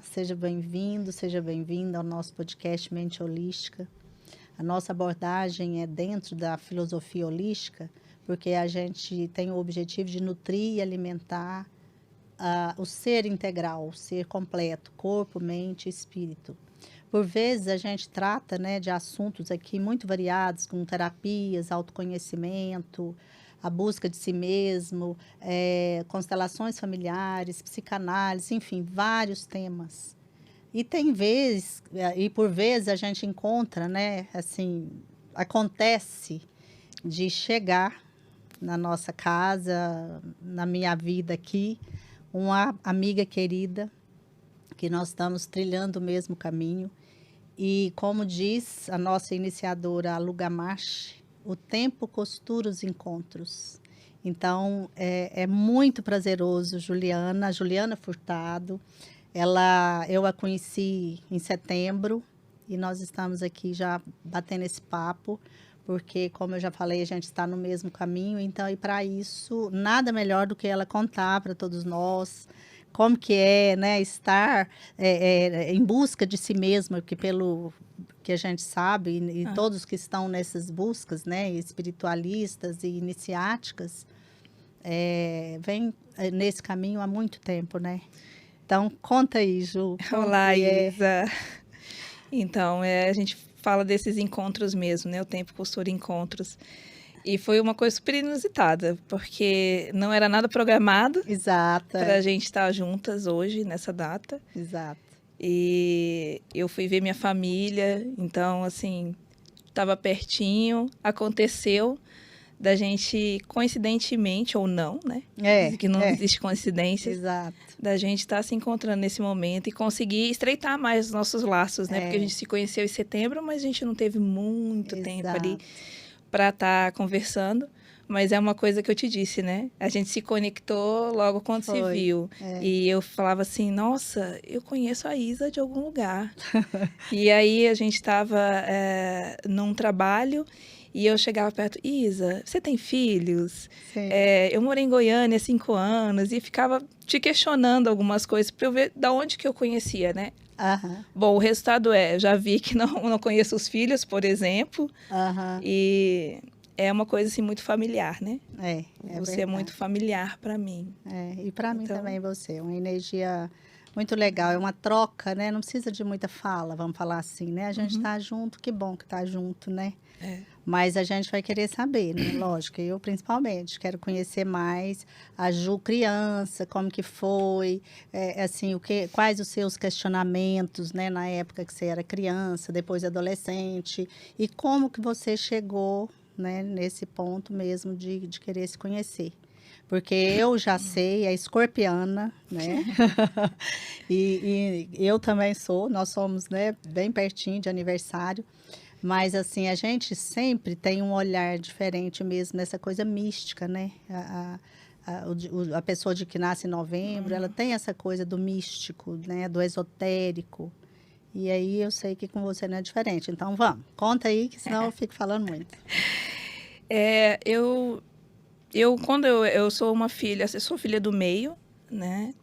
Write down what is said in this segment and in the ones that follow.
seja bem-vindo, seja bem-vinda ao nosso podcast Mente Holística. A nossa abordagem é dentro da filosofia holística, porque a gente tem o objetivo de nutrir e alimentar o ser integral, o ser completo, corpo, mente e espírito. Por vezes a gente trata, né, de assuntos aqui muito variados, como terapias, autoconhecimento, a busca de si mesmo, constelações familiares, psicanálise, enfim, vários temas. E tem vezes, e por vezes a gente encontra, né, assim, acontece de chegar na nossa casa, na minha vida aqui, uma amiga querida, que nós estamos trilhando o mesmo caminho. E como diz a nossa iniciadora, a Lugamash, o tempo costura os encontros. Então, é muito prazeroso, Juliana Furtado. Eu a conheci em setembro e nós estamos aqui já batendo esse papo, porque, como eu já falei, a gente está no mesmo caminho. Então, e para isso, nada melhor do que ela contar para todos nós como que é, né, estar em busca de si mesma, que pelo que a gente sabe, e todos que estão nessas buscas, né, espiritualistas e iniciáticas, vem nesse caminho há muito tempo, né? Então, conta aí, Ju. Olá, Isa. Então, a gente fala desses encontros mesmo, né? O tempo costura encontros. E foi uma coisa super inusitada, porque não era nada programado. Exato. Para a gente estar juntas hoje, nessa data. Exato. E eu fui ver minha família, então, assim, estava pertinho, aconteceu da gente, coincidentemente ou não, né? Que não existe coincidência. Exato. Da gente estar se encontrando nesse momento e conseguir estreitar mais os nossos laços, né? Porque a gente se conheceu em setembro, mas a gente não teve muito tempo ali para estar conversando. Mas é uma coisa que eu te disse, né? A gente se conectou logo quando se viu. E eu falava assim, nossa, eu conheço a Isa de algum lugar. E aí a gente estava num trabalho e eu chegava perto, Isa, você tem filhos? Eu morei em Goiânia há 5 anos e ficava te questionando algumas coisas para eu ver de onde que eu conhecia, né? Bom, o resultado eu já vi que não conheço os filhos, por exemplo. E é uma coisa assim muito familiar, né? Você verdade. É muito familiar para mim. E para mim também você. Uma energia muito legal. É uma troca, né? Não precisa de muita fala, vamos falar assim, né? A gente tá junto, que bom que tá junto, né? Mas a gente vai querer saber, né? Lógico, eu principalmente quero conhecer mais a Ju criança, como que foi, assim, quais os seus questionamentos, né? Na época que você era criança, depois adolescente, e como que você chegou, né? Nesse ponto mesmo de querer se conhecer. Porque eu já sei, é escorpiana, né? e eu também sou, nós somos, né, bem pertinho de aniversário. Mas, assim, a gente sempre tem um olhar diferente mesmo nessa coisa mística, né? A pessoa que nasce em novembro, ela tem essa coisa do místico, né? Do esotérico. E aí eu sei que com você não é diferente. Então, vamos, conta aí, que senão eu fico falando muito. Quando eu sou uma filha, eu sou filha do meio, né?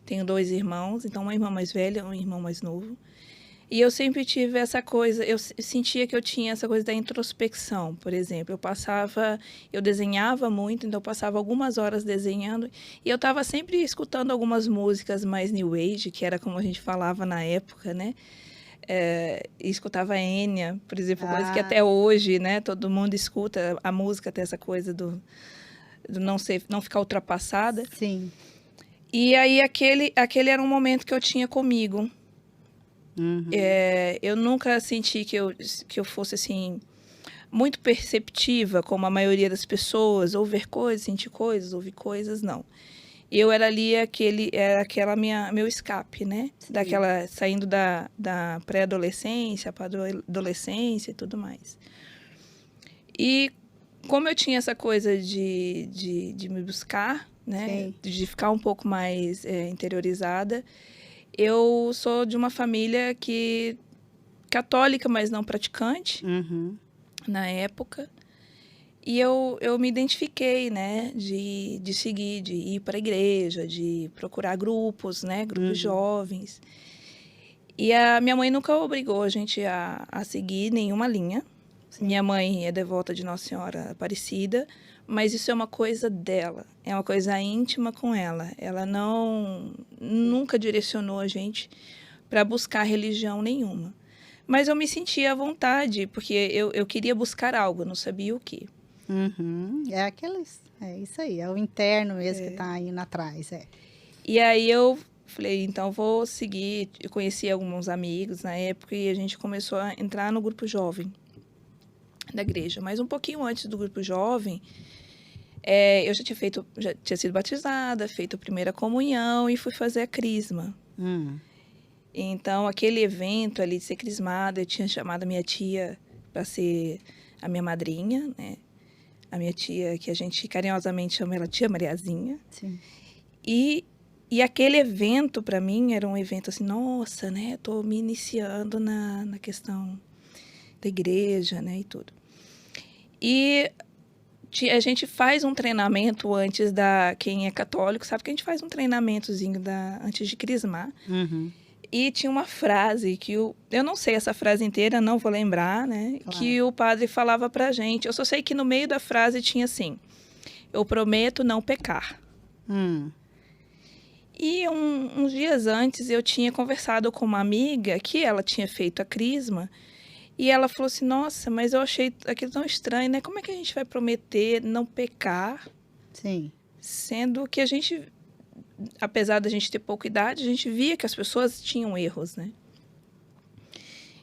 Tenho 2 irmãos, então uma irmã mais velha, um irmão mais novo. E eu sempre tive essa coisa, eu sentia que eu tinha essa coisa da introspecção, por exemplo. Eu desenhava muito, então eu passava algumas horas desenhando. E eu estava sempre escutando algumas músicas mais New Age, que era como a gente falava na época, né? E escutava Enya, por exemplo, coisa que até hoje, né? Todo mundo escuta, a música tem essa coisa do não ficar ultrapassada. Sim. E aí aquele era um momento que eu tinha comigo. Eu nunca senti que eu fosse assim muito perceptiva como a maioria das pessoas, ou ver coisas, sentir coisas, ouvir coisas, não. Eu era ali aquela meu escape, né? Sim. Saindo da pré-adolescência para adolescência e tudo mais. E como eu tinha essa coisa de me buscar, né? Sim. De ficar um pouco mais interiorizada, eu sou de uma família católica, mas não praticante, na época. E eu me identifiquei, né, de seguir, de ir para a igreja, de procurar grupos, né, grupos jovens. E a minha mãe nunca obrigou a gente a seguir nenhuma linha. Sim. Minha mãe é devota de Nossa Senhora Aparecida, mas isso é uma coisa dela, é uma coisa íntima com ela. Ela nunca direcionou a gente para buscar religião nenhuma. Mas eu me sentia à vontade, porque eu queria buscar algo, eu não sabia o quê. É isso aí, é o interno mesmo que está indo atrás. E aí eu falei, então vou seguir. Eu conheci alguns amigos na época e a gente começou a entrar no grupo jovem da igreja. Mas um pouquinho antes do grupo jovem, eu já tinha sido batizada, feito a primeira comunhão e fui fazer a crisma. Então, aquele evento ali de ser crismada, eu tinha chamado a minha tia para ser a minha madrinha, né? A minha tia, que a gente carinhosamente chama ela Tia Mariazinha. Sim. E aquele evento, para mim, era um evento assim, nossa, né? Estou me iniciando na questão da igreja, né? E tudo. E a gente faz um treinamento antes quem é católico, sabe que a gente faz um treinamentozinho antes de crismar. E tinha uma frase que eu não sei essa frase inteira, não vou lembrar, né? Claro. Que o padre falava pra gente. Eu só sei que no meio da frase tinha assim: eu prometo não pecar. E uns dias antes eu tinha conversado com uma amiga que ela tinha feito a crisma e ela falou assim: nossa, mas eu achei aquilo tão estranho, né? Como é que a gente vai prometer não pecar? Sim. Sendo que a gente, apesar da gente ter pouca idade, a gente via que as pessoas tinham erros, né?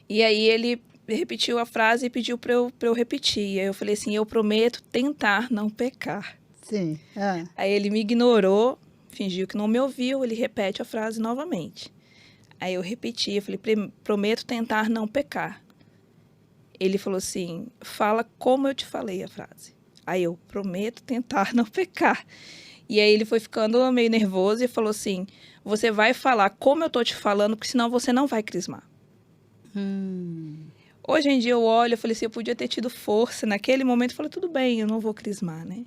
E aí ele repetiu a frase e pediu para eu repetir. E aí eu falei assim: eu prometo tentar não pecar. Sim. Aí ele me ignorou, fingiu que não me ouviu, ele repete a frase novamente. Aí eu repeti, eu falei: prometo tentar não pecar. Ele falou assim: fala como eu te falei a frase. Aí eu: prometo tentar não pecar. E aí ele foi ficando meio nervoso e falou assim: você vai falar como eu tô te falando, porque senão você não vai crismar. Hoje em dia eu olho, eu falei assim, eu podia ter tido força. Naquele momento eu falei, tudo bem, eu não vou crismar, né?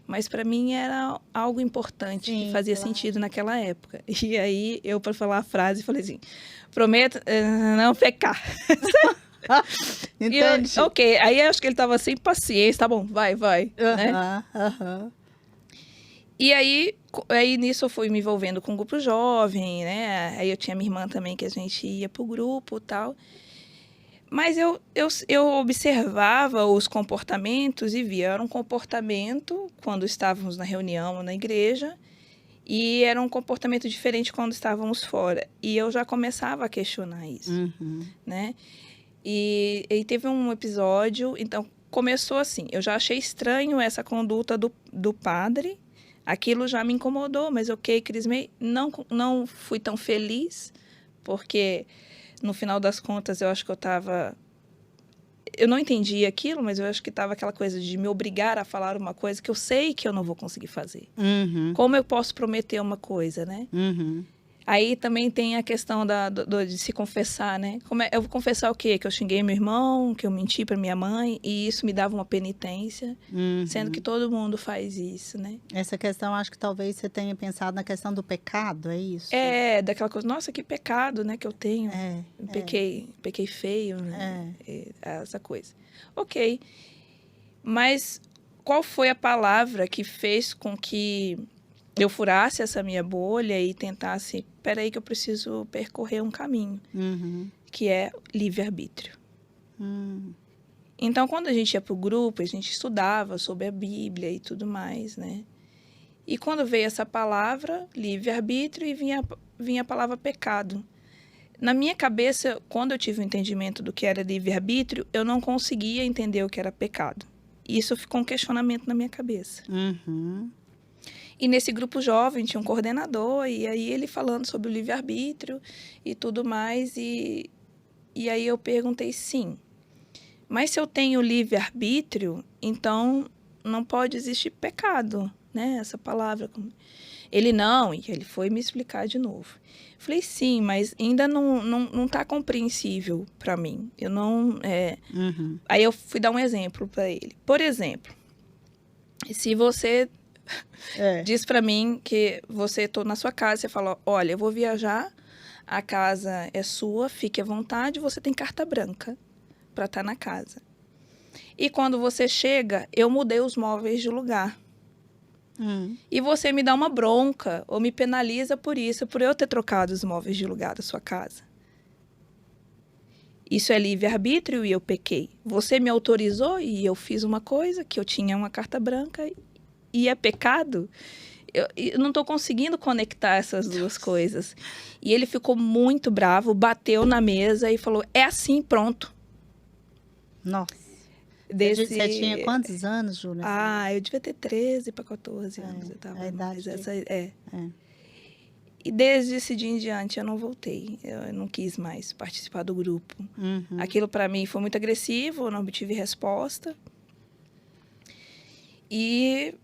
Mas para mim era algo importante, que fazia sentido naquela época. E aí eu, para falar a frase, falei assim: prometo não pecar. Entendi. Ok, aí eu acho que ele estava sem paciência, tá bom, vai, né? E aí nisso eu fui me envolvendo com o grupo jovem, né? Aí eu tinha minha irmã também, que a gente ia pro grupo e tal. Mas eu observava os comportamentos e via, era um comportamento quando estávamos na reunião na igreja e era um comportamento diferente quando estávamos fora. E eu já começava a questionar isso, né? E teve um episódio, então começou assim, eu já achei estranho essa conduta do padre, aquilo já me incomodou, mas ok, crismei, não fui tão feliz, porque no final das contas eu acho que eu não entendi aquilo, mas eu acho que estava aquela coisa de me obrigar a falar uma coisa que eu sei que eu não vou conseguir fazer. Como eu posso prometer uma coisa, né? Aí também tem a questão de se confessar, né? Eu vou confessar o quê? Que eu xinguei meu irmão, que eu menti para minha mãe, e isso me dava uma penitência, sendo que todo mundo faz isso, né? Essa questão, acho que talvez você tenha pensado na questão do pecado, é isso? Daquela coisa, nossa, que pecado, né, que eu tenho. Pequei feio, né? Essa coisa. Ok. Mas qual foi a palavra que fez com que eu furasse essa minha bolha e tentasse, peraí que eu preciso percorrer um caminho, que é livre-arbítrio. Então, quando a gente ia para o grupo, a gente estudava sobre a Bíblia e tudo mais, né? E quando veio essa palavra, livre-arbítrio, e vinha a palavra pecado. Na minha cabeça, quando eu tive o entendimento do que era livre-arbítrio, eu não conseguia entender o que era pecado. Isso ficou um questionamento na minha cabeça. E nesse grupo jovem tinha um coordenador, e aí ele falando sobre o livre-arbítrio e tudo mais, e aí eu perguntei, sim, mas se eu tenho livre-arbítrio, então não pode existir pecado, né? Essa palavra. Ele não, e ele foi me explicar de novo. Falei, sim, mas ainda não está compreensível para mim. Eu não... Aí eu fui dar um exemplo para ele. Por exemplo, Se você diz para mim que você tô na sua casa, você fala, olha, eu vou viajar, a casa é sua, fique à vontade, você tem carta branca para estar na casa. E quando você chega, eu mudei os móveis de lugar. E você me dá uma bronca ou me penaliza por isso, por eu ter trocado os móveis de lugar da sua casa. Isso é livre-arbítrio e eu pequei. Você me autorizou e eu fiz uma coisa que eu tinha uma carta branca e é pecado? Eu não estou conseguindo conectar essas duas coisas. E ele ficou muito bravo, bateu na mesa e falou, é assim, pronto. Nossa. Você tinha quantos anos, Júlia? Eu devia ter 13 para 14 anos. Eu tava, a idade E desde esse dia em diante eu não voltei. Eu não quis mais participar do grupo. Aquilo para mim foi muito agressivo, eu não obtive resposta. E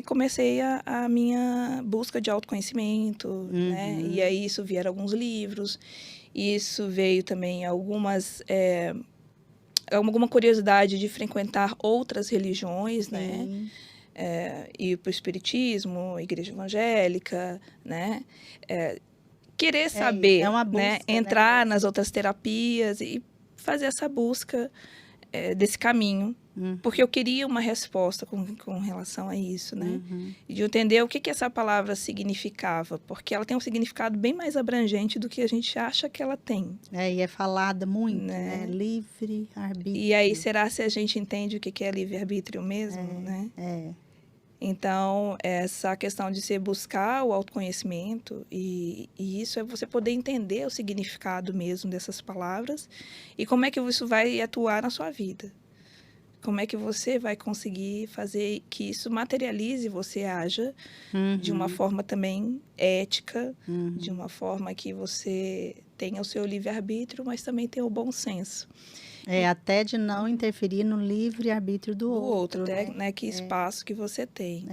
comecei a minha busca de autoconhecimento, né? E aí isso vieram alguns livros, isso veio também alguma curiosidade de frequentar outras religiões, né? Ir para o espiritismo, igreja evangélica, né? Querer saber, é uma busca, né? Entrar nas outras terapias e fazer essa busca desse caminho. Porque eu queria uma resposta com relação a isso, né? E de entender o que essa palavra significava. Porque ela tem um significado bem mais abrangente do que a gente acha que ela tem. E é falada muito, né? Livre-arbítrio. E aí, será se a gente entende o que é livre-arbítrio mesmo, né? Então, essa questão de se buscar o autoconhecimento, e isso é você poder entender o significado mesmo dessas palavras e como é que isso vai atuar na sua vida. Como é que você vai conseguir fazer que isso materialize, você haja de uma forma também ética, de uma forma que você tenha o seu livre-arbítrio, mas também tenha o bom senso. Até de não interferir no livre-arbítrio do outro. Até, né, que espaço que você tem.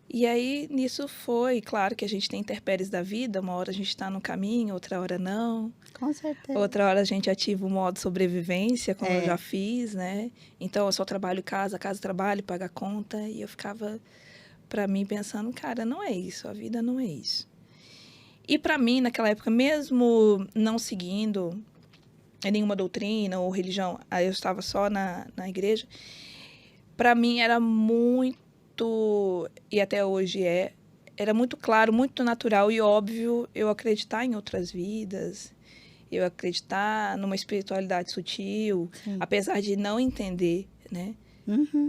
E aí, nisso foi, claro que a gente tem intempéries da vida, uma hora a gente está no caminho, outra hora não. Com certeza. Outra hora a gente ativa o modo sobrevivência, como eu já fiz, né? Então, eu só trabalho casa trabalho, paga a conta. E eu ficava, para mim, pensando, cara, não é isso, a vida não é isso. E para mim, naquela época, mesmo não seguindo nenhuma doutrina ou religião, aí eu estava só na igreja, para mim era muito, e até hoje era muito claro, muito natural e óbvio eu acreditar em outras vidas, eu acreditar numa espiritualidade sutil, apesar de não entender, né?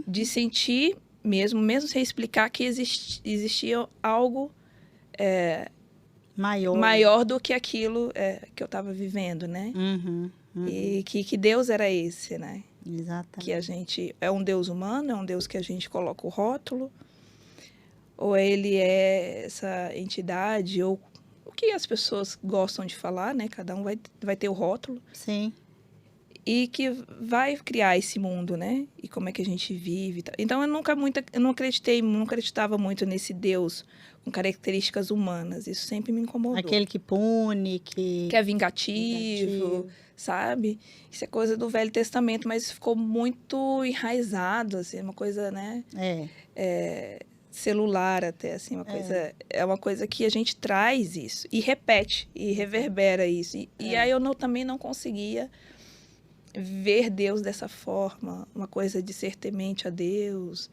De sentir mesmo sem explicar que existia algo maior do que aquilo que eu estava vivendo, né? E que Deus era esse, né? Exatamente. Que a gente é um Deus humano, é um Deus que a gente coloca o rótulo, ou ele é essa entidade, ou o que as pessoas gostam de falar, né? Cada um vai ter o rótulo. Sim. E que vai criar esse mundo, né? E como é que a gente vive. Então, eu não acreditava muito nesse Deus com características humanas. Isso sempre me incomodou. Aquele que pune, que é vingativo, sabe? Isso é coisa do Velho Testamento, mas ficou muito enraizado, assim, uma coisa, né? Celular até, assim, é uma coisa que a gente traz isso e repete e reverbera isso. E aí eu também não conseguia ver Deus dessa forma, uma coisa de ser temente a Deus,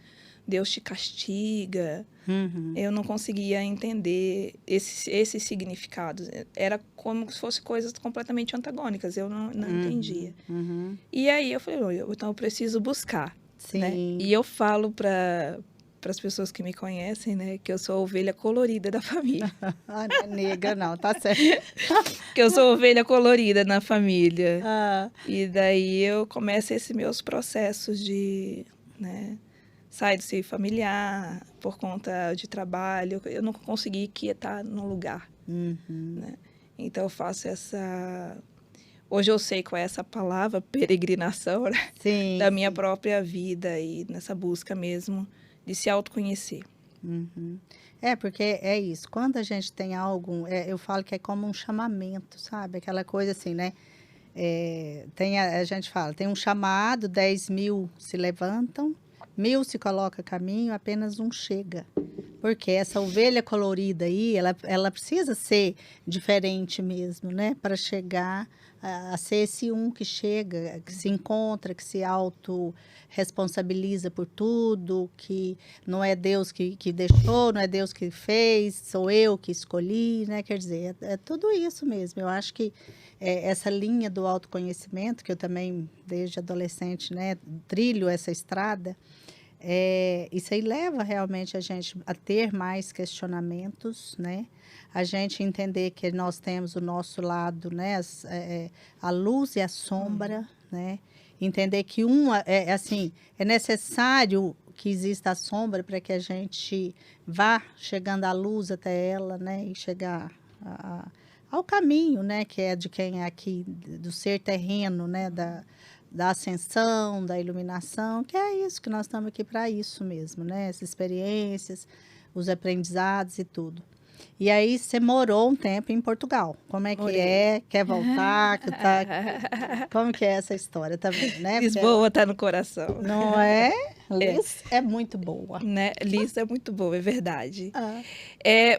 Deus te castiga. Eu não conseguia entender esses significados. Era como se fossem coisas completamente antagônicas, eu não entendia. E aí eu falei, então eu preciso buscar. Sim. Né? E eu falo para as pessoas que me conhecem, né, que eu sou a ovelha colorida da família. Não é negra, não, tá certo. Que eu sou a ovelha colorida na família. E daí eu começo esses meus processos de, né, sair do seio familiar, por conta de trabalho, eu não consegui quietar no lugar. Né? Então eu faço hoje eu sei qual é essa palavra, peregrinação, né? Sim, da minha própria vida e nessa busca mesmo de se autoconhecer. Porque é isso. Quando a gente tem algo, eu falo que é como um chamamento, sabe? Aquela coisa assim, né? A gente fala, tem um chamado, 10.000 se levantam 1000 se coloca a caminho, apenas um chega. Porque essa ovelha colorida aí, ela precisa ser diferente mesmo, né? Para chegar a ser esse um que chega, que se encontra, que se autorresponsabiliza por tudo, que não é Deus que deixou, não é Deus que fez, sou eu que escolhi, né? Quer dizer, é tudo isso mesmo. Eu acho que essa linha do autoconhecimento, que eu também, desde adolescente, né, trilho essa estrada, isso aí leva realmente a gente a ter mais questionamentos, né? A gente entender que nós temos o nosso lado, né? A luz e a sombra, né? Entender que assim, é necessário que exista a sombra para que a gente vá chegando à luz até ela, né? E chegar ao caminho, né? Que é de quem é aqui, do ser terreno, né? Da ascensão, da iluminação, que é isso, que nós estamos aqui para isso mesmo, né? Essas experiências, os aprendizados e tudo. E aí você morou um tempo em Portugal. Como é que é? Quer voltar? Como que é essa história também, né? Lisboa está no coração. Não é? Lis é muito boa. Né? Lis é muito boa, é verdade. Ah.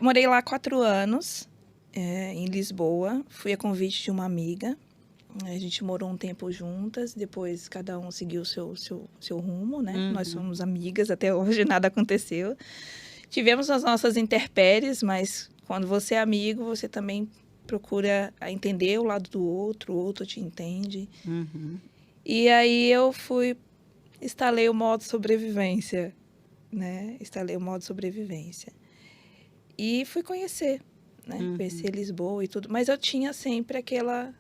Morei lá 4 anos, em Lisboa. Fui a convite de uma amiga. A gente morou um tempo juntas, depois cada um seguiu o seu rumo, né? Uhum. Nós somos amigas, até hoje nada aconteceu. Tivemos as nossas intempéries, mas quando você é amigo, você também procura entender o lado do outro, o outro te entende. Uhum. E aí eu instalei o modo sobrevivência, né? Instalei o modo sobrevivência. E fui conhecer, né? Uhum. Conhecer Lisboa e tudo, mas eu tinha sempre aquela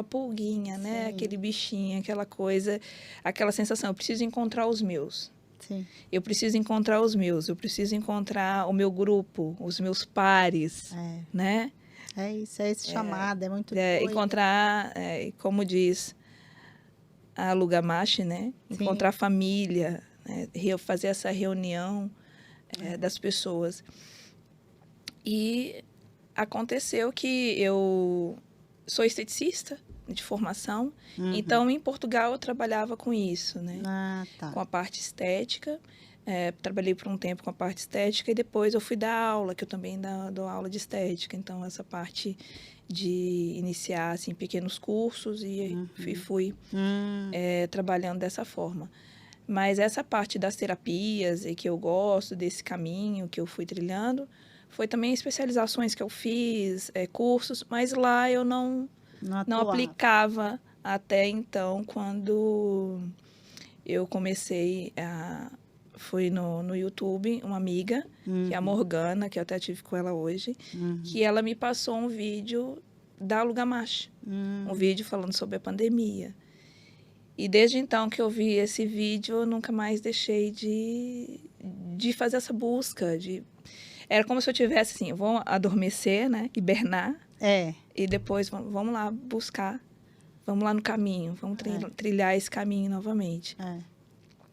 pulguinha, né? Sim. Aquele bichinho, aquela coisa, aquela sensação, eu preciso encontrar os meus. Sim. Eu preciso encontrar os meus, eu preciso encontrar o meu grupo, os meus pares, né? É isso, é esse chamado, é muito doido. Encontrar, como diz a Lugamache, né? Sim. Encontrar família, né? Fazer essa reunião das pessoas. E aconteceu que eu sou esteticista de formação, então em Portugal eu trabalhava com isso, né? Ah, tá. Com a parte estética. Trabalhei por um tempo com a parte estética e depois eu fui dar aula, que eu também dou aula de estética. Então, essa parte de iniciar assim, pequenos cursos e fui trabalhando dessa forma. Mas essa parte das terapias e que eu gosto, desse caminho que eu fui trilhando, foi também especializações que eu fiz, cursos, mas lá eu não aplicava até então, quando eu comecei fui no YouTube, uma amiga, que é a Morgana, que eu até tive com ela hoje, que ela me passou um vídeo da Lugamache, um vídeo falando sobre a pandemia. E desde então que eu vi esse vídeo, eu nunca mais deixei de fazer essa busca. Era como se eu tivesse assim, vou adormecer, né? Hibernar. E depois vamos lá buscar, vamos lá no caminho, vamos trilhar esse caminho novamente.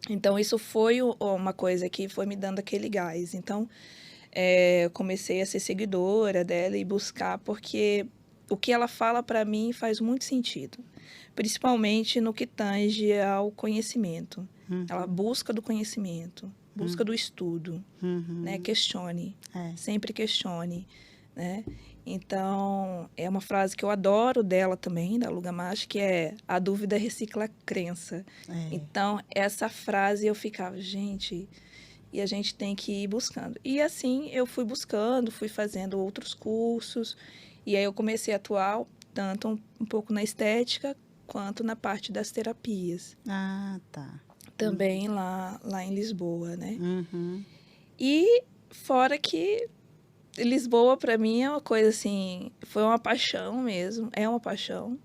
Então, isso foi uma coisa que foi me dando aquele gás. Então, eu comecei a ser seguidora dela e buscar, porque o que ela fala para mim faz muito sentido. Principalmente no que tange ao conhecimento. Ela busca do conhecimento, busca do estudo, né? Questione, sempre questione, né? Então, é uma frase que eu adoro dela também, da Lugamache, que é: a dúvida recicla a crença. Então, essa frase eu ficava, gente, e a gente tem que ir buscando. E assim, eu fui buscando, fui fazendo outros cursos, e aí eu comecei a atuar tanto um pouco na estética, quanto na parte das terapias. Ah, tá. Também lá em Lisboa, né? E fora que Lisboa, para mim, é uma coisa assim, foi uma paixão mesmo, é uma paixão.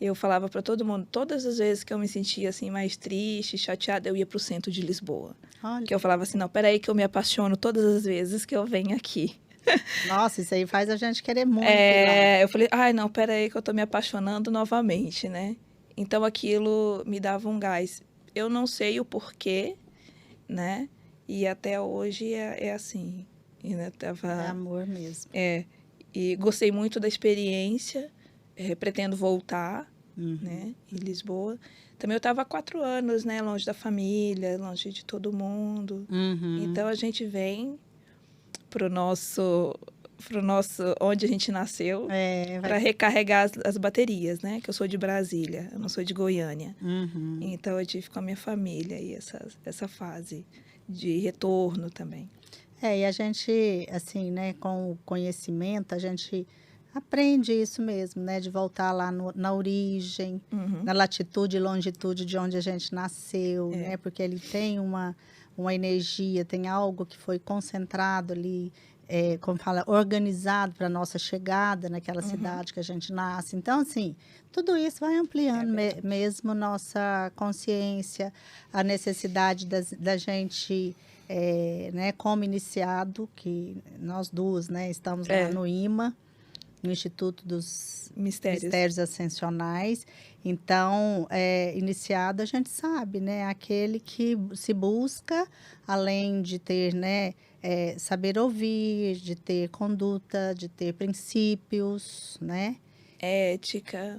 Eu falava para todo mundo, todas as vezes que eu me sentia assim mais triste, chateada, eu ia para o centro de Lisboa. Olha. Que eu falava assim, não, peraí que eu me apaixono todas as vezes que eu venho aqui. Nossa, isso aí faz a gente querer muito ir lá. Eu falei, ai, não, peraí que eu tô me apaixonando novamente, né? Então, aquilo me dava um gás. Eu não sei o porquê, né? E até hoje é assim. É amor mesmo. E gostei muito da experiência, pretendo voltar, né? Em Lisboa. Também eu estava há 4 anos, né? Longe da família, longe de todo mundo. Então, a gente vem pro nosso onde a gente nasceu para recarregar as baterias, né? Que eu sou de Brasília, eu não sou de Goiânia. Então, eu tive com a minha família e essa fase de retorno também. E a gente, assim, né, com o conhecimento, a gente aprende isso mesmo, né, de voltar lá na origem, na latitude e longitude de onde a gente nasceu, né, porque ele tem uma energia, tem algo que foi concentrado ali, como fala, organizado para a nossa chegada naquela cidade que a gente nasce. Então, assim, tudo isso vai ampliando mesmo nossa consciência, a necessidade da gente, né, como iniciado, que nós duas, né, estamos lá no IMA, no Instituto dos Mistérios Ascensionais. Então, iniciado, a gente sabe, né, aquele que se busca, além de ter, né, saber ouvir, de ter conduta, de princípios, né? Ética,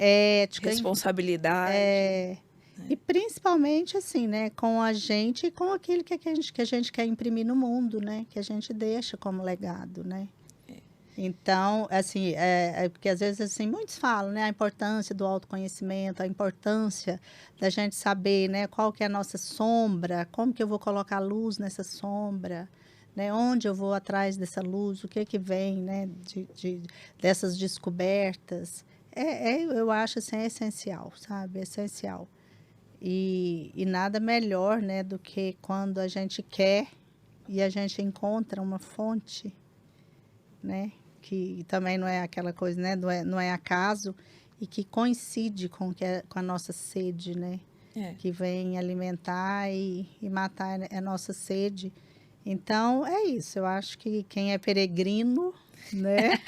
responsabilidade. E principalmente, assim, né, com a gente e com aquilo que a gente quer imprimir no mundo, né, que a gente deixa como legado, né? Então, assim, porque às vezes, assim, muitos falam, né, a importância do autoconhecimento, a importância da gente saber, né, qual que é a nossa sombra, como que eu vou colocar luz nessa sombra, né, onde eu vou atrás dessa luz, o que vem, né, dessas descobertas. Eu acho, assim, essencial, sabe, essencial. E nada melhor, né, do que quando a gente quer e a gente encontra uma fonte, né, que também não é aquela coisa, né, não é acaso, e que coincide com a nossa sede, né, que vem alimentar e matar a nossa sede. Então, é isso. Eu acho que quem é peregrino, né,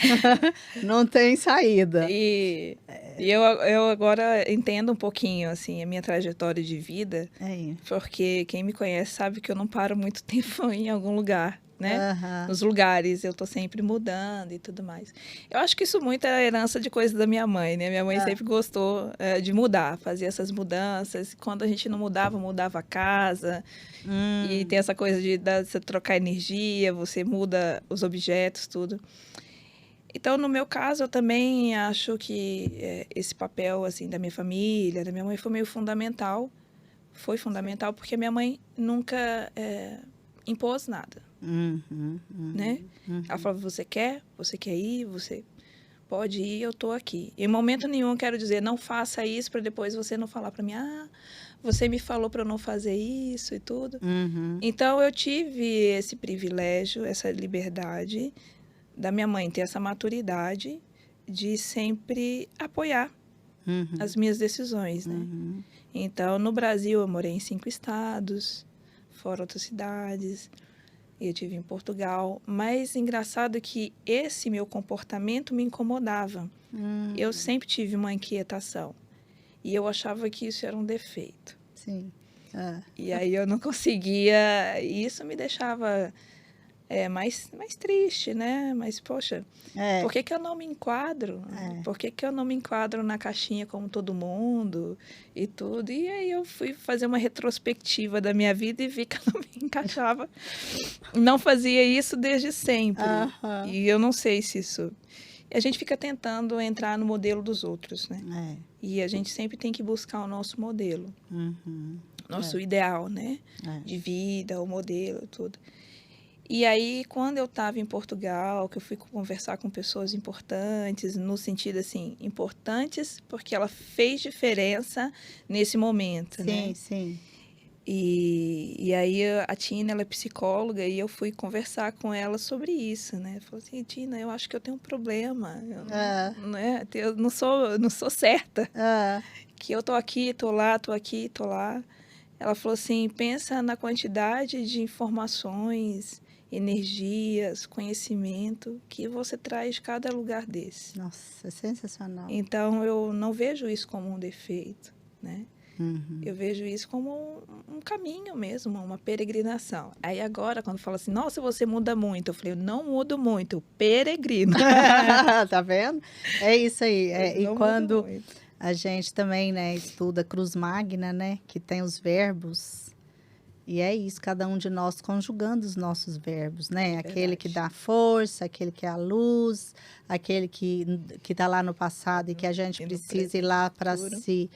não tem saída. E eu agora entendo um pouquinho, assim, a minha trajetória de vida, porque quem me conhece sabe que eu não paro muito tempo em algum lugar, né? Nos lugares, eu tô sempre mudando e tudo mais. Eu acho que isso muito é herança de coisa da minha mãe, né? Minha mãe sempre gostou de mudar, fazer essas mudanças. Quando a gente não mudava, mudava a casa. E tem essa coisa de você trocar energia, você muda os objetos, tudo. Então, no meu caso, eu também acho que esse papel, assim, da minha família, da minha mãe, foi meio fundamental. Foi fundamental porque a minha mãe nunca impôs nada, né? Ela falava, você quer ir, você pode ir, eu tô aqui. Em momento nenhum eu quero dizer, não faça isso para depois você não falar para mim, você me falou para eu não fazer isso e tudo. Então, eu tive esse privilégio, essa liberdade da minha mãe ter essa maturidade de sempre apoiar as minhas decisões, né? Então, no Brasil, eu morei em 5 estados, fora outras cidades. Eu tive em Portugal. Mas engraçado que esse meu comportamento me incomodava. Eu sempre tive uma inquietação. E eu achava que isso era um defeito. Sim. E aí eu não conseguia... E isso me deixava mais triste, né? Mas, poxa, por que eu não me enquadro? Por que eu não me enquadro na caixinha como todo mundo e tudo? E aí eu fui fazer uma retrospectiva da minha vida e vi que eu não me encaixava. Não fazia isso desde sempre. E eu não sei se isso... A gente fica tentando entrar no modelo dos outros, né? E a gente sempre tem que buscar o nosso modelo. Nosso ideal, né? De vida, o modelo, tudo. E aí, quando eu estava em Portugal, que eu fui conversar com pessoas importantes, no sentido, assim, importantes porque ela fez diferença nesse momento, né? Sim. E aí, a Tina, ela é psicóloga, e eu fui conversar com ela sobre isso, né? Falei assim, Tina, eu acho que eu tenho um problema, eu não sou certa, que eu tô aqui, tô lá, tô aqui, tô lá. Ela falou assim, pensa na quantidade de informações, energias, conhecimento que você traz de cada lugar desse. Nossa, sensacional. Então, eu não vejo isso como um defeito, né? Eu vejo isso como um caminho mesmo, uma peregrinação. Aí agora, quando fala assim, nossa, você muda muito. Eu falei, eu não mudo muito, eu peregrino. Tá vendo? É isso aí. E quando A gente também, né, estuda Cruz Magna, né, que tem os verbos. E é isso, cada um de nós conjugando os nossos verbos, né? Aquele que dá força, aquele que é a luz, aquele que está lá no passado e que a gente precisa ir lá para se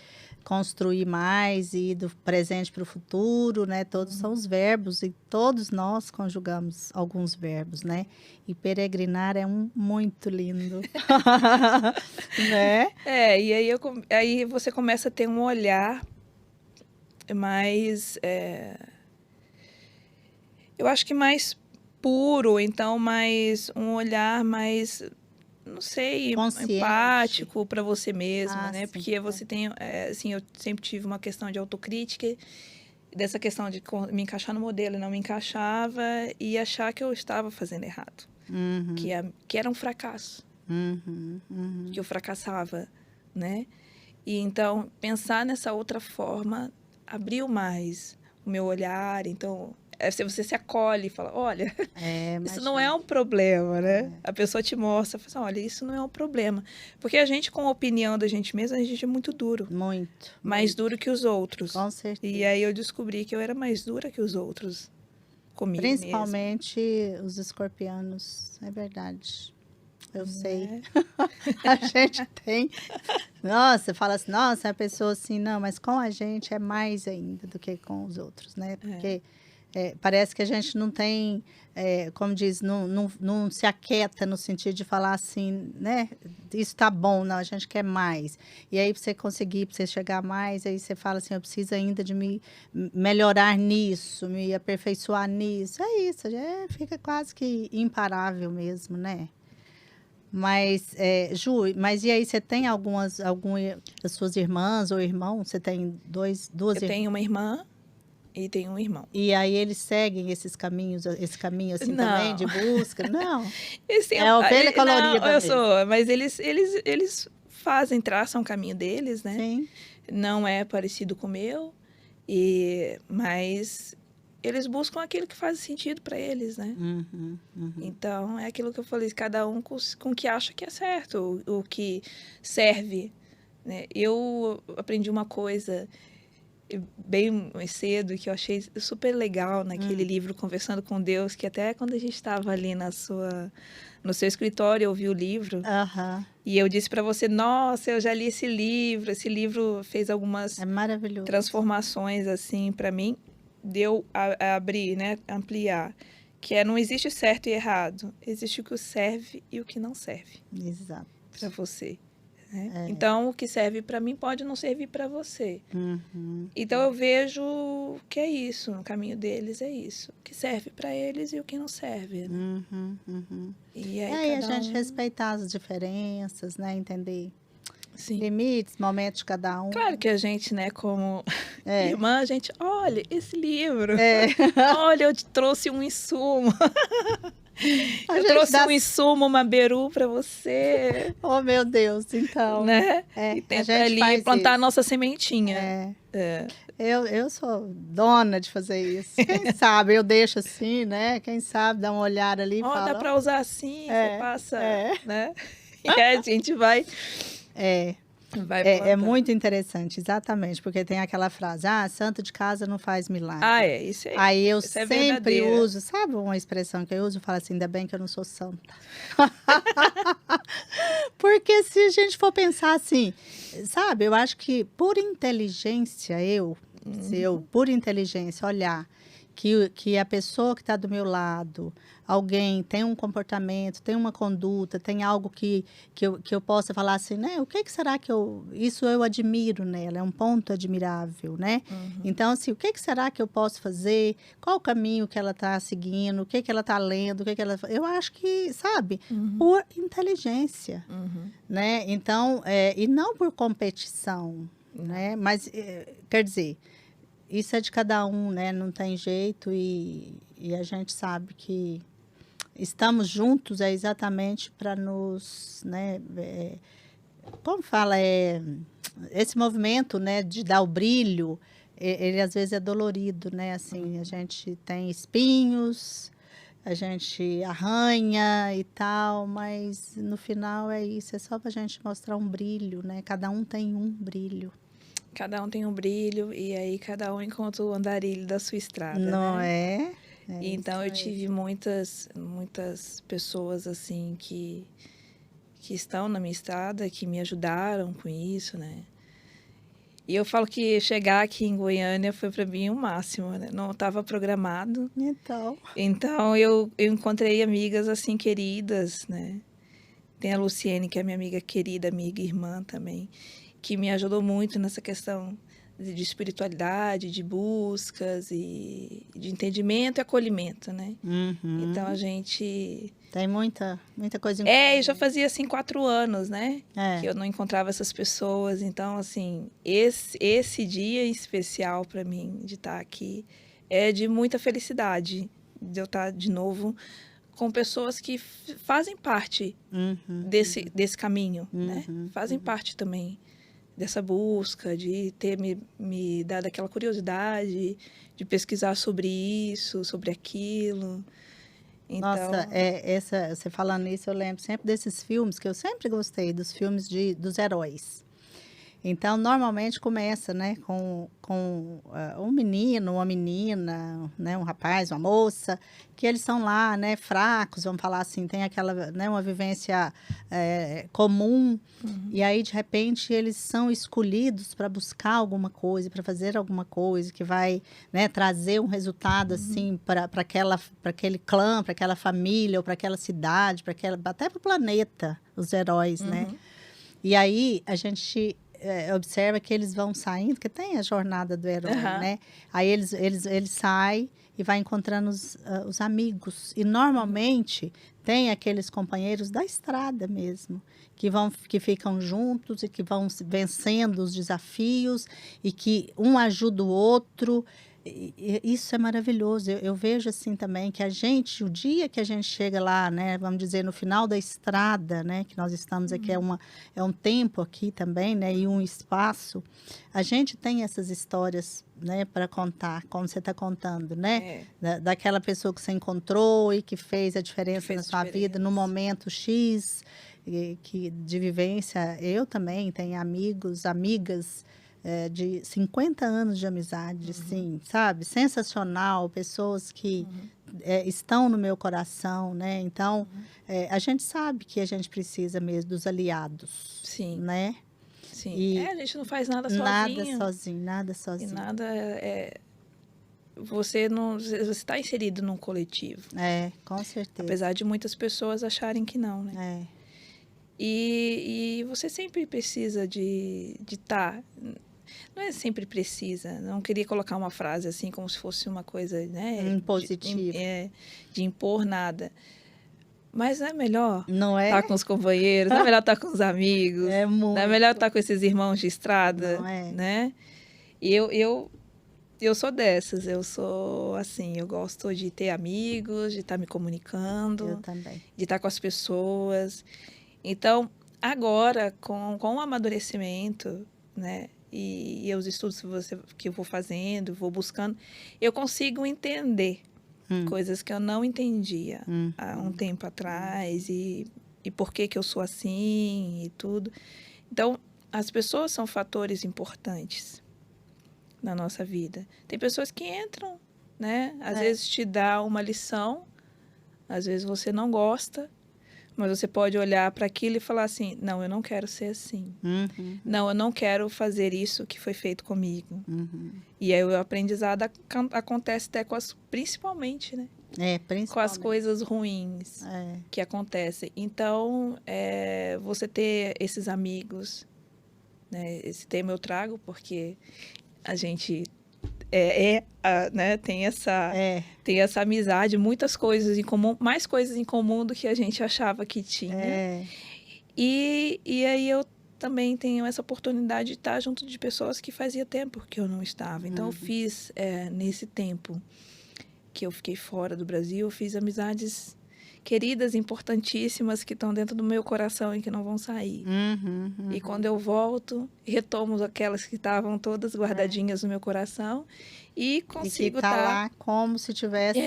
construir mais e ir do presente para o futuro, né? Todos são os verbos e todos nós conjugamos alguns verbos, né? E peregrinar é muito lindo, né? E aí você começa a ter um olhar mais... eu acho que mais puro, então um olhar mais, não sei, consciente, empático para você mesma, né? Sim, porque você tem, assim, eu sempre tive uma questão de autocrítica, dessa questão de me encaixar no modelo e não me encaixava e achar que eu estava fazendo errado, que era um fracasso, que eu fracassava, né? E então pensar nessa outra forma abriu mais o meu olhar, então você se acolhe e fala, olha, isso não é um problema, né? A pessoa te mostra, fala assim, olha, isso não é um problema. Porque a gente, com a opinião da gente mesma, a gente é muito duro. Muito. Mais duro que os outros. Com certeza. E aí eu descobri que eu era mais dura que os outros. Comigo Principalmente mesma. Os escorpianos, é verdade. Eu sei. A gente tem. Nossa, fala assim, nossa, a pessoa assim, não, mas com a gente é mais ainda do que com os outros, né? Porque parece que a gente não tem, como diz, não se aquieta no sentido de falar assim, né? Isso tá bom, não, a gente quer mais. E aí, para você conseguir, para você chegar mais, aí você fala assim, eu preciso ainda de me melhorar nisso, me aperfeiçoar nisso. É isso, fica quase que imparável mesmo, né? Mas, Ju, mas e aí, você tem alguma das suas irmãs ou irmão? Você tem duas irmãs? Eu tenho uma irmã e tenho um irmão. E aí eles seguem esse caminho assim também, de busca? Não. É a ovelha colorida eu mesmo. sou, mas eles traçam o caminho deles, né? Sim. Não é parecido com o meu, mas eles buscam aquilo que faz sentido para eles, né? Então, é aquilo que eu falei, cada um com o que acha que é certo, o que serve, né? Eu aprendi uma coisa bem cedo que eu achei super legal naquele livro Conversando com Deus, que até quando a gente estava ali no seu escritório, eu vi o livro e eu disse para você, nossa, eu já li esse livro fez algumas transformações assim para mim, deu a abrir, né, ampliar, que não existe certo e errado, existe o que serve e o que não serve. Exato. Para você. Né? Então, o que serve para mim pode não servir para você. Então, eu vejo que é isso, no caminho deles é isso. O que serve para eles e o que não serve. Né? E aí, a gente respeitar as diferenças, né? Entender limites, momentos de cada um. Claro que a gente, né, como irmã, a gente, olha, esse livro. Olha, eu te trouxe um insumo. Eu trouxe um insumo, uma beru para você. Oh, meu Deus, então. Né? E tenta ali plantar a nossa sementinha. Eu sou dona de fazer isso. Quem sabe eu deixo assim, né? Quem sabe dá uma olhada ali e fala... dá para usar assim, você passa, né? E aí a gente vai... É muito interessante, exatamente, porque tem aquela frase, santo de casa não faz milagre. Isso aí. Aí eu sempre uso, sabe uma expressão que eu uso? Eu falo assim, ainda bem que eu não sou santa. Porque se a gente for pensar assim, sabe, eu acho que por inteligência, por inteligência, olhar que a pessoa que está do meu lado, alguém tem um comportamento, tem uma conduta, tem algo que eu possa falar assim, né? O que será que isso eu admiro nela? É um ponto admirável, né? Então, assim, o que será que eu posso fazer? Qual o caminho que ela está seguindo? O que ela está lendo? Eu acho que, sabe? Por inteligência, né? Então, e não por competição, né? Mas, quer dizer... Isso é de cada um, né? Não tem jeito e a gente sabe que estamos juntos exatamente para nos, né? Como fala, esse movimento, né? De dar o brilho, ele às vezes é dolorido, né? Assim, a gente tem espinhos, a gente arranha e tal, mas no final é isso, é só pra gente mostrar um brilho, né? Cada um tem um brilho. Cada um tem um brilho e aí cada um encontra o andarilho da sua estrada, Não né? é? É Então isso eu tive mesmo. muitas pessoas assim que estão na minha estrada, que me ajudaram com isso, né? E eu falo que chegar aqui em Goiânia foi para mim o máximo, né? Não estava programado. Então eu encontrei amigas assim queridas, né? Tem a Luciene, que é minha amiga querida, amiga e irmã também, que me ajudou muito nessa questão de espiritualidade, de buscas e de entendimento e acolhimento, né? Então a gente... Tem muita coisa em eu já fazia assim 4 anos, né? Que eu não encontrava essas pessoas. Então, assim, esse dia especial para mim de estar aqui é de muita felicidade, de eu estar de novo com pessoas que fazem parte desse caminho, né? Fazem parte também dessa busca, de ter me dado aquela curiosidade de pesquisar sobre isso, sobre aquilo. Então... Nossa, você falando isso, eu lembro sempre desses filmes, que eu sempre gostei, dos filmes dos heróis. Então, normalmente começa, né, com um menino, uma menina, né, um rapaz, uma moça, que eles são lá, né, fracos, vamos falar assim, tem aquela, né, uma vivência comum, e aí, de repente, eles são escolhidos para buscar alguma coisa, para fazer alguma coisa que vai, né, trazer um resultado, assim, para aquele clã, para aquela família, ou para aquela cidade, até para o planeta, os heróis, né? E aí, a gente... observa que eles vão saindo, que tem a jornada do herói, né? Aí eles saem e vai encontrando os amigos. E normalmente tem aqueles companheiros da estrada mesmo, que ficam juntos e que vão vencendo os desafios e que um ajuda o outro. E isso é maravilhoso. Eu vejo assim também que o dia que a gente chega lá, né, vamos dizer, no final da estrada, né, que nós estamos aqui, é um tempo aqui também, né, e um espaço, a gente tem essas histórias, né, para contar, como você está contando, né, daquela pessoa que você encontrou e que fez a diferença na sua vida no momento X, de vivência. Eu também tenho amigos, amigas, de 50 anos de amizade, sim, sabe? Sensacional, pessoas que estão no meu coração, né? Então, a gente sabe que a gente precisa mesmo dos aliados, sim, né? Sim. E a gente não faz nada sozinho. Nada sozinho. E nada você está inserido num coletivo. Com certeza. Apesar de muitas pessoas acharem que não, né? E você sempre precisa de estar... Não é sempre precisa, não queria colocar uma frase assim como se fosse uma coisa, né, impositiva, de impor nada. Mas não é melhor não estar com os companheiros, não é melhor estar com os amigos, não é melhor estar com esses irmãos de estrada, né? E eu sou dessas, eu sou assim, eu gosto de ter amigos, de estar me comunicando, eu também, de estar com as pessoas. Então, agora, com o amadurecimento, né, e os estudos que eu vou fazendo, vou buscando, eu consigo entender coisas que eu não entendia há um tempo atrás e por que eu sou assim e tudo. Então, as pessoas são fatores importantes na nossa vida. Tem pessoas que entram, né? Às vezes te dá uma lição, às vezes você não gosta, mas você pode olhar para aquilo e falar assim, não, eu não quero ser assim. Não, eu não quero fazer isso que foi feito comigo. E aí o aprendizado acontece até principalmente, né? Principalmente. Com as coisas ruins que acontecem. Então, você ter esses amigos, né? Esse tema eu trago porque a gente né? Tem essa amizade, muitas coisas em comum, mais coisas em comum do que a gente achava que tinha. E aí eu também tenho essa oportunidade de estar junto de pessoas que fazia tempo que eu não estava. Então, eu fiz, nesse tempo que eu fiquei fora do Brasil, eu fiz amizades queridas, importantíssimas, que estão dentro do meu coração e que não vão sair. E quando eu volto, retomo aquelas que estavam todas guardadinhas no meu coração e consigo estar lá como se tivesse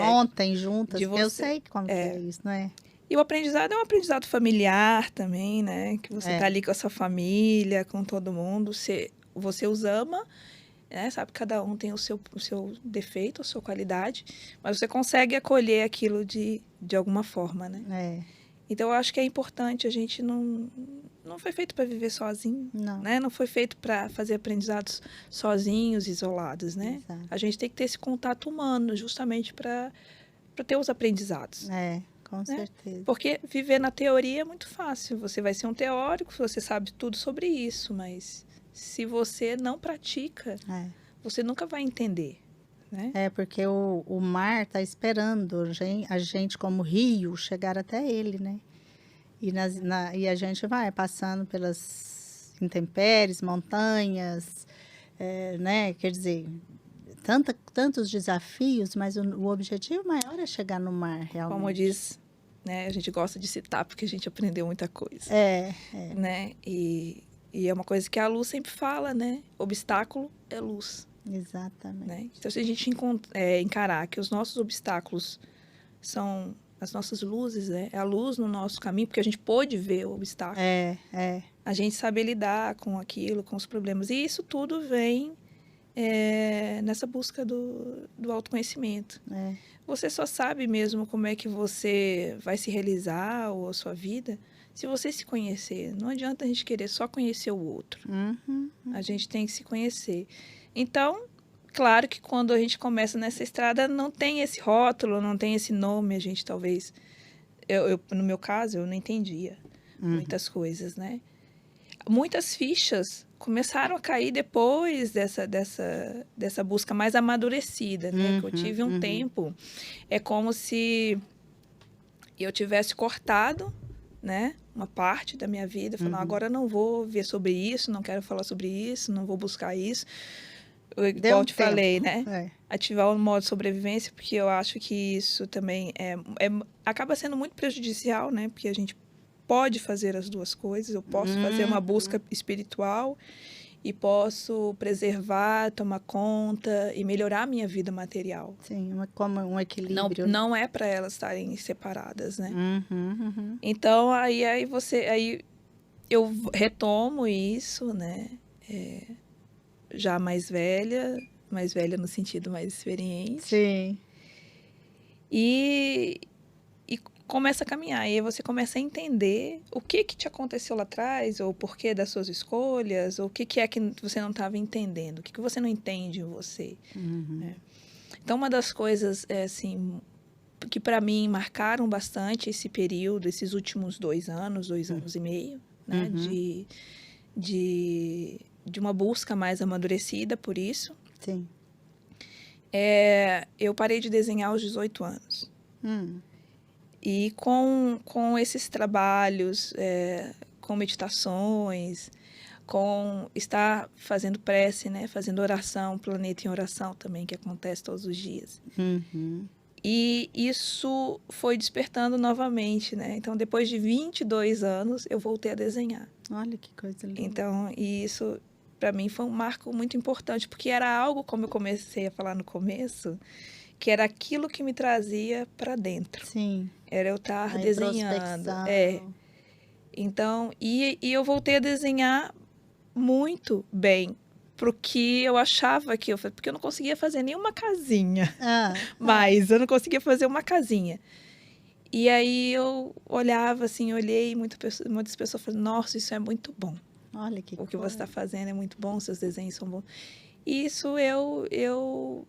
ontem juntas. Eu sei como que é isso, não é? E o aprendizado é um aprendizado familiar também, né? Que você tá ali com a sua família, com todo mundo. Você os ama, né? Sabe, cada um tem o seu defeito, a sua qualidade, mas você consegue acolher aquilo de alguma forma, né? Então, eu acho que é importante, a gente não foi feito para viver sozinho, né? Não foi feito para fazer aprendizados sozinhos, isolados, né? Exato. A gente tem que ter esse contato humano, justamente para ter os aprendizados. Com certeza. Porque viver na teoria é muito fácil. Você vai ser um teórico, você sabe tudo sobre isso, mas se você não pratica, você nunca vai entender, né? Porque o mar está esperando a gente, como rio, chegar até ele, né? E a gente vai passando pelas intempéries, montanhas, né? Quer dizer, tantos desafios, mas o objetivo maior é chegar no mar, realmente. Como diz, né? A gente gosta de citar porque a gente aprendeu muita coisa. Né? E é uma coisa que a luz sempre fala, né? Obstáculo é luz. Exatamente. Né? Então, se a gente encarar que os nossos obstáculos são as nossas luzes, né? É a luz no nosso caminho, porque a gente pôde ver o obstáculo. A gente sabe lidar com aquilo, com os problemas. E isso tudo vem nessa busca do autoconhecimento. Você só sabe mesmo como é que você vai se realizar ou a sua vida se você se conhecer. Não adianta a gente querer só conhecer o outro. A gente tem que se conhecer. Então, claro que quando a gente começa nessa estrada, não tem esse rótulo, não tem esse nome. A gente talvez... no meu caso, eu não entendia muitas coisas, né? Muitas fichas começaram a cair depois dessa busca mais amadurecida, né? Que eu tive um tempo. É como se eu tivesse cortado, né? Uma parte da minha vida. Falando, agora eu não vou ver sobre isso, não quero falar sobre isso, não vou buscar isso. Igual eu te falei, né? Ativar o modo sobrevivência, porque eu acho que isso também acaba sendo muito prejudicial, né? Porque a gente pode fazer as duas coisas. Eu posso fazer uma busca espiritual e posso preservar, tomar conta e melhorar a minha vida material. Sim, como um equilíbrio. Não é para elas estarem separadas, né? Então, aí eu retomo isso, né? Já mais velha no sentido mais experiente. Sim. E começa a caminhar. E aí você começa a entender o que te aconteceu lá atrás, ou o porquê das suas escolhas, ou o que é que você não estava entendendo, o que você não entende em você. Então, uma das coisas, assim, que para mim marcaram bastante esse período, esses últimos 2 anos e meio, né, de uma busca mais amadurecida por isso. Sim. Eu parei de desenhar aos 18 anos. E com esses trabalhos, com meditações, com estar fazendo prece, né? Fazendo oração, planeta em oração também, que acontece todos os dias. E isso foi despertando novamente, né? Então, depois de 22 anos, eu voltei a desenhar. Olha que coisa linda. Então, e isso, para mim, foi um marco muito importante, porque era algo, como eu comecei a falar no começo, que era aquilo que me trazia para dentro. Sim. Era eu estar desenhando. Então, e eu voltei a desenhar muito bem, porque eu achava que porque eu não conseguia fazer nenhuma casinha. Mas eu não conseguia fazer uma casinha. E aí eu olhava assim, olhei, e muitas pessoas falaram, nossa, isso é muito bom. Olha que o que você está fazendo é muito bom, seus desenhos são bons. E isso eu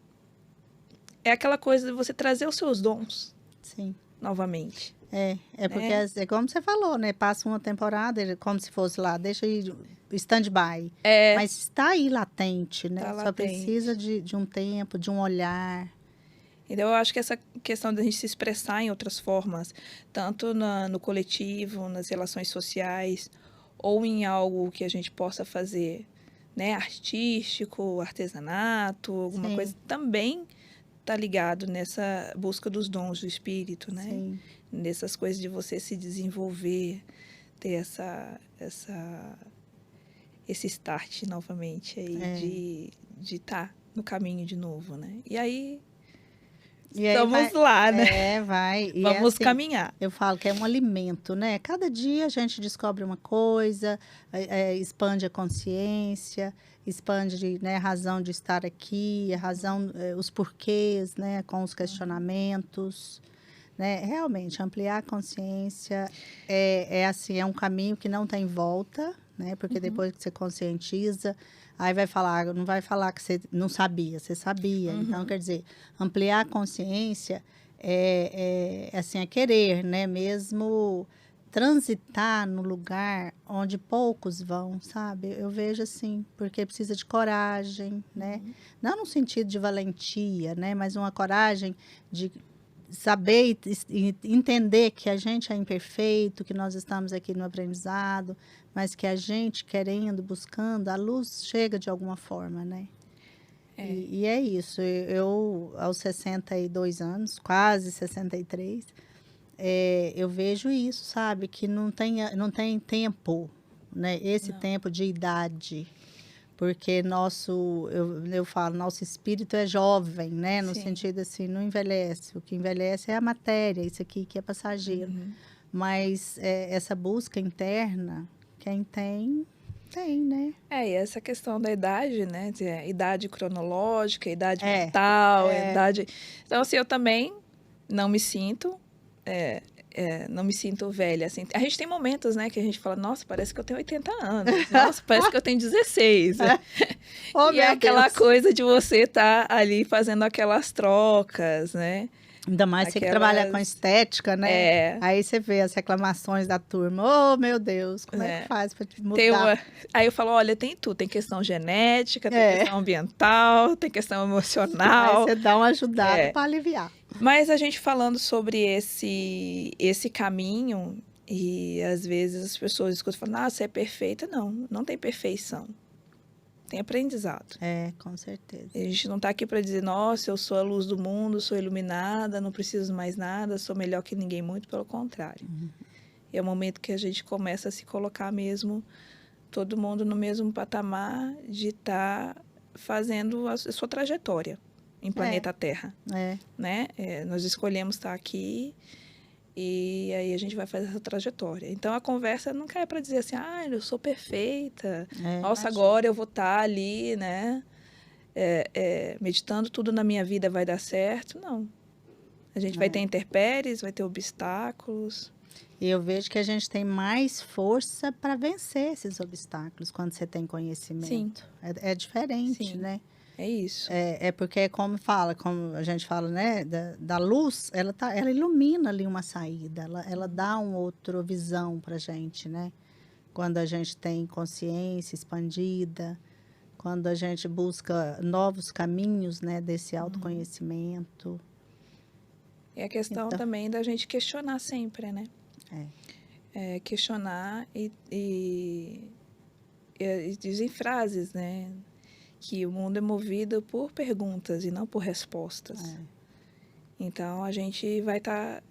é aquela coisa de você trazer os seus dons. Sim. Novamente. Porque é como você falou, né? Passa uma temporada, como se fosse lá, deixa aí stand-by. Mas está aí latente, né? Tá Só precisa de um tempo, de um olhar. Então, eu acho que essa questão da gente se expressar em outras formas, tanto no coletivo, nas relações sociais, ou em algo que a gente possa fazer, né? Artístico, artesanato, alguma coisa, também tá ligado nessa busca dos dons do Espírito, né? Sim. Nessas coisas de você se desenvolver, ter esse start novamente aí de estar no caminho de novo, né? E aí, vamos lá, né? Vai. E vamos assim, caminhar. Eu falo que é um alimento, né? Cada dia a gente descobre uma coisa, expande a consciência, expande, né, a razão de estar aqui, a razão, os porquês, né, com os questionamentos, né? Realmente, ampliar a consciência assim, é um caminho que não tem volta, né? Porque depois que você conscientiza, aí não vai falar que você não sabia, você sabia. Então, quer dizer, ampliar a consciência assim, é querer, né? Mesmo transitar no lugar onde poucos vão, sabe? Eu vejo assim, porque precisa de coragem, né? Não no sentido de valentia, né? Mas uma coragem de saber e entender que a gente é imperfeito, que nós estamos aqui no aprendizado, mas que a gente, querendo, buscando, a luz chega de alguma forma, né? E é isso. Eu, aos 62 anos, quase 63, eu vejo isso, sabe? Que não tem tempo, né? Esse tempo de idade. Porque eu falo, nosso espírito é jovem, né? No sentido assim, não envelhece. O que envelhece é a matéria, isso aqui que é passageiro. Mas essa busca interna, quem tem, né? E essa questão da idade, né? Idade cronológica, idade mental, idade... Então, assim, eu também não me sinto... não me sinto velha, assim. A gente tem momentos, né, que a gente fala, nossa, parece que eu tenho 80 anos. Nossa, parece que eu tenho 16. Oh, e é aquela coisa de você estar ali fazendo aquelas trocas, né? Ainda mais você que trabalha com estética, né? Aí você vê as reclamações da turma. Oh, meu Deus, como é que faz para mudar? Aí eu falo, olha, tem tudo. Tem questão genética, tem questão ambiental, tem questão emocional. Aí você dá uma ajudada para aliviar. Mas a gente falando sobre esse caminho, e às vezes as pessoas escutam e falam, você é perfeita. Não tem perfeição. Tem aprendizado. Com certeza. A gente não está aqui para dizer, nossa, eu sou a luz do mundo, sou iluminada, não preciso mais nada, sou melhor que ninguém, muito pelo contrário. É o momento que a gente começa a se colocar mesmo, todo mundo no mesmo patamar de estar fazendo a sua trajetória em planeta Terra. Né? Nós escolhemos estar aqui e aí a gente vai fazer essa trajetória. Então, a conversa nunca é para dizer assim, eu sou perfeita, nossa, agora eu vou estar ali, né? Meditando, tudo na minha vida vai dar certo. Não. A gente vai ter intempéries, vai ter obstáculos. E eu vejo que a gente tem mais força para vencer esses obstáculos quando você tem conhecimento. Sim. É diferente, Sim. né? É isso. Porque como a gente fala, né, da luz, ela ilumina ali uma saída, ela dá uma outra visão para a gente, né? Quando a gente tem consciência expandida, quando a gente busca novos caminhos, né, desse autoconhecimento. É a questão também da gente questionar sempre, né? Questionar e dizem frases, né? Que o mundo é movido por perguntas e não por respostas. Então, a gente vai estar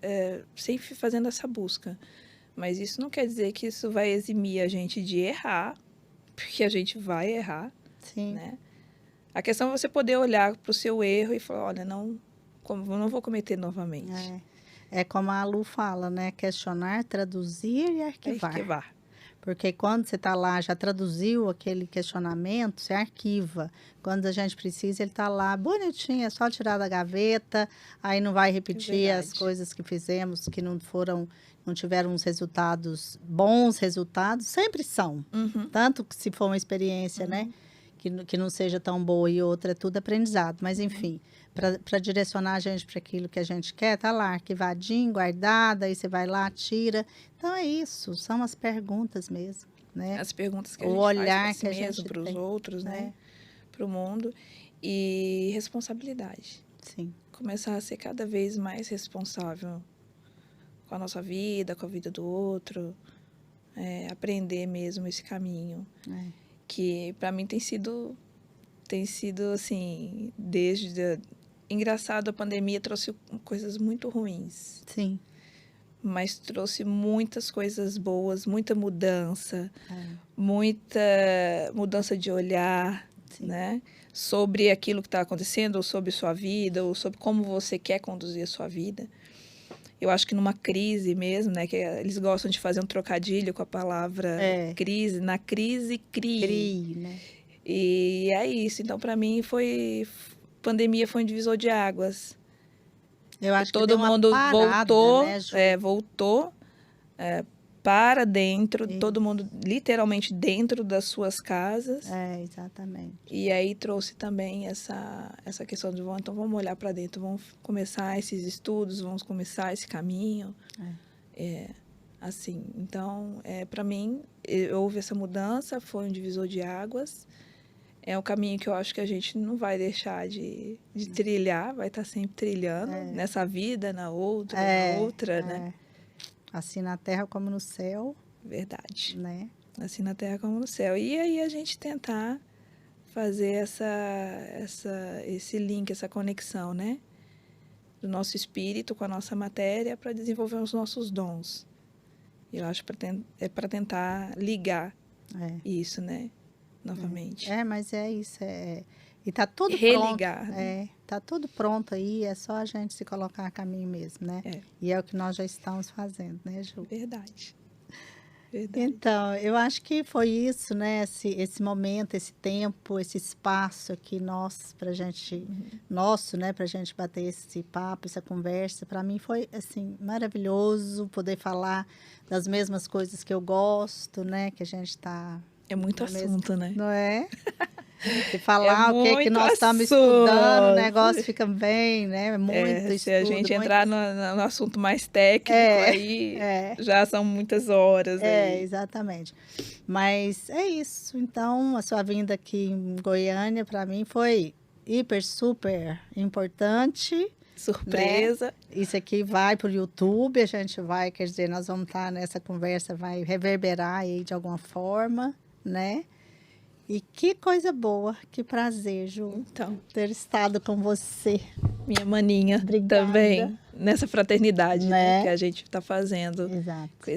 sempre fazendo essa busca. Mas isso não quer dizer que isso vai eximir a gente de errar, porque a gente vai errar. Sim. Né? A questão é você poder olhar para o seu erro e falar, olha, não vou cometer novamente. É como a Lu fala, né? Questionar, traduzir e arquivar. Porque quando você está lá, já traduziu aquele questionamento, você arquiva. Quando a gente precisa, ele está lá bonitinho, é só tirar da gaveta, aí não vai repetir as coisas que fizemos, que não tiveram uns bons resultados, sempre são. Tanto que se for uma experiência, né? Que não seja tão boa e outra, é tudo aprendizado. Mas, enfim, para direcionar a gente para aquilo que a gente quer, tá lá, arquivadinho, guardado, aí você vai lá, tira. Então, é isso, são as perguntas mesmo, né? As perguntas que a gente faz para si mesmo, para os outros, né? Para o mundo. E responsabilidade. Sim. Começar a ser cada vez mais responsável com a nossa vida, com a vida do outro. Aprender mesmo esse caminho. Que para mim tem sido assim, desde engraçado, a pandemia trouxe coisas muito ruins. Sim. Mas trouxe muitas coisas boas, muita mudança, muita mudança de olhar, Sim. né? Sobre aquilo que está acontecendo, ou sobre sua vida, ou sobre como você quer conduzir a sua vida. Eu acho que numa crise mesmo, né? Que eles gostam de fazer um trocadilho com a palavra crise. Na crise, crie. Crie, né? E é isso. Então, para mim, pandemia foi um divisor de águas. Eu acho que todo deu uma mundo parada, voltou, né, Ju? Voltou para dentro, Isso. todo mundo literalmente dentro das suas casas. Exatamente. E aí trouxe também essa questão de, então vamos olhar para dentro, vamos começar esses estudos, vamos começar esse caminho. Assim, então, para mim, houve essa mudança, foi um divisor de águas. É um caminho que eu acho que a gente não vai deixar de trilhar, vai estar sempre trilhando nessa vida, na outra, né? Assim na terra como no céu. Verdade. Né? Assim na terra como no céu. E aí a gente tentar fazer esse link, essa conexão, né? Do nosso espírito com a nossa matéria para desenvolver os nossos dons. Eu acho que para tentar ligar isso, né? Novamente. Mas é isso. E tá tudo religar, pronto. Né? Tá tudo pronto aí, é só a gente se colocar a caminho mesmo, né? E é o que nós já estamos fazendo, né, Ju? Verdade. Então, eu acho que foi isso, né? Esse momento, esse tempo, esse espaço aqui nosso pra gente bater esse papo, essa conversa. Para mim foi assim maravilhoso poder falar das mesmas coisas que eu gosto, né? Que a gente tá muito assunto, né? Não é? E falar o que nós estamos estudando, o negócio fica bem, né? Muito estudo. Se a gente entrar no assunto mais técnico, aí já são muitas horas. Exatamente. Mas é isso. Então, a sua vinda aqui em Goiânia, para mim, foi super importante. Surpresa. Né? Isso aqui vai para o YouTube, a gente vai, quer dizer, nós vamos estar nessa conversa, vai reverberar aí de alguma forma, né? E que coisa boa, que prazer, Ju, ter estado com você. Minha maninha. Obrigada. Também, nessa fraternidade, né? Que a gente está fazendo. Exato. Com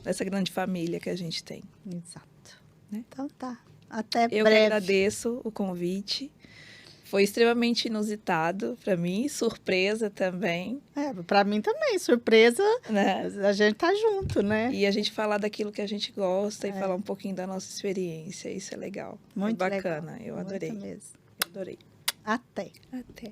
essa grande família que a gente tem. Exato. Né? Então tá, até breve. Eu que agradeço o convite. Foi extremamente inusitado para mim, surpresa também. Para mim também, surpresa, né? A gente tá junto, né? E a gente falar daquilo que a gente gosta e falar um pouquinho da nossa experiência, isso é legal. Muito bacana, legal. Eu adorei. Muito mesmo. Eu adorei. Até. Até.